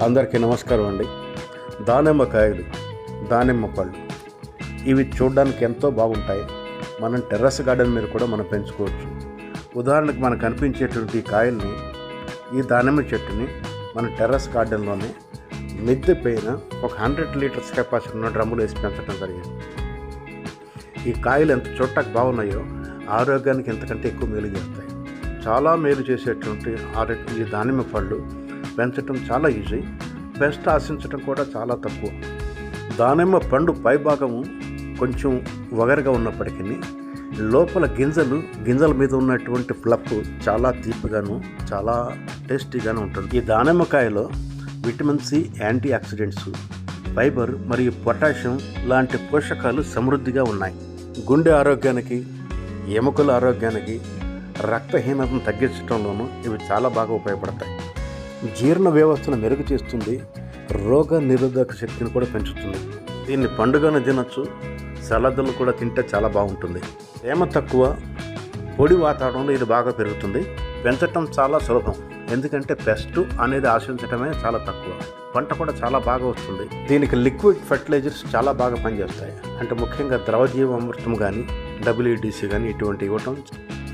అందరికీ నమస్కారం అండి. దానిమ్మకాయలు, దానిమ్మ పళ్ళు ఇవి చూడడానికి ఎంతో బాగుంటాయి. మనం టెర్రస్ గార్డెన్ మీద కూడా మనం పెంచుకోవచ్చు. ఉదాహరణకు మనకు కనిపించేటువంటి ఈ కాయల్ని, ఈ దానిమ్మ చెట్టుని మన టెర్రస్ గార్డెన్లోనే మిద్దె పైన ఒక 100 లీటర్స్ కెపాసిటీ ఉన్న డ్రమ్ములు వేసి పెంచడం జరిగింది. ఈ కాయలు ఎంత చూడటానికి బాగున్నాయో ఆరోగ్యానికి ఎంతకంటే ఎక్కువ మేలు చేస్తాయి. చాలా మేలు చేసేటువంటి ఈ దానిమ్మ పళ్ళు పెంచడం చాలా ఈజీ. పెస్ట్ ఆశించడం కూడా చాలా తక్కువ. దానిమ్మ పండు పైభాగము కొంచెం వగరుగా ఉన్నప్పటికీ లోపల గింజల మీద ఉన్నటువంటి ఫ్లప్ చాలా తీపిగాను చాలా టేస్టీగాను ఉంటుంది. ఈ దానిమ్మకాయలో vitamin C, antioxidants, fibre మరియు పొటాషియం లాంటి పోషకాలు సమృద్ధిగా ఉన్నాయి. గుండె ఆరోగ్యానికి, ఎముకల ఆరోగ్యానికి, రక్తహీనతను తగ్గించడంలోనూ ఇవి చాలా బాగా ఉపయోగపడతాయి. జీర్ణ వ్యవస్థను మెరుగు చేస్తుంది, రోగ నిరోధక శక్తిని కూడా పెంచుతుంది. దీన్ని పండుగను తినచ్చు, సలాదులు కూడా తింటే చాలా బాగుంటుంది. తేమ తక్కువ, పొడి వాతావరణంలో ఇది బాగా పెరుగుతుంది. పెంచటం చాలా సులభం, ఎందుకంటే పెస్ట్ అనేది ఆశించడమే చాలా తక్కువ. పంట కూడా చాలా బాగా వస్తుంది. దీనికి లిక్విడ్ ఫెర్టిలైజర్స్ చాలా బాగా పనిచేస్తాయి. అంటే ముఖ్యంగా ద్రవజీవామృతం కానీ, WDC కానీ ఇటువంటి ఇవ్వటం,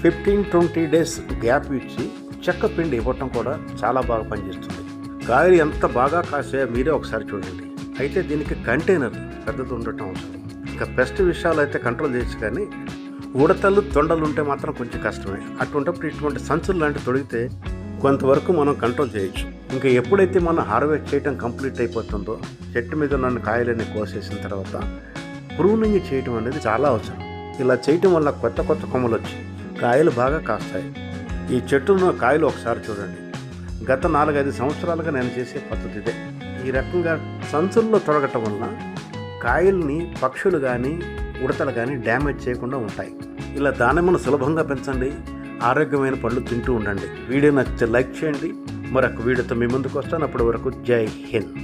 15-20 డేస్ గ్యాప్ ఇచ్చి చెక్క పిండి ఇవ్వటం కూడా చాలా బాగా పనిచేస్తుంది. కాయలు ఎంత బాగా కాసాయో మీరే ఒకసారి చూడండి. అయితే దీనికి కంటైనర్ పెద్దది ఉండటం అవసరం. ఇంకా పెస్ట్ విషయాలు అయితే కంట్రోల్ చేయొచ్చు, కానీ ఉడతలు, తొండలు ఉంటే మాత్రం కొంచెం కష్టమే. అటువంటిప్పుడు ఇటువంటి సంచులు లాంటివి తొడిగితే కొంతవరకు మనం కంట్రోల్ చేయొచ్చు. ఇంకా ఎప్పుడైతే మనం హార్వెస్ట్ చేయడం కంప్లీట్ అయిపోతుందో, చెట్టు మీద ఉన్న కాయలన్నీ కోసేసిన తర్వాత ప్రూనింగ్ చేయడం అనేది చాలా అవసరం. ఇలా చేయటం వల్ల కొత్త కొమ్మలు వచ్చి కాయలు బాగా కాస్తాయి. ఈ చెట్టున్న కాయలు ఒకసారి చూడండి. గత 4-5 సంవత్సరాలుగా నేను చేసే పద్ధతి ఇదే. ఈ రకంగా సంచుల్లో తొడగటం వల్ల కాయల్ని పక్షులు కానీ, ఉడతలు కానీ డ్యామేజ్ చేయకుండా ఉంటాయి. ఇలా దానిమ్మను సులభంగా పెంచండి, ఆరోగ్యమైన పళ్ళు తింటూ ఉండండి. వీడియో నచ్చితే లైక్ చేయండి. మరొక వీడియోతో మీ ముందుకు వస్తాను. అప్పటి వరకు జై హింద్.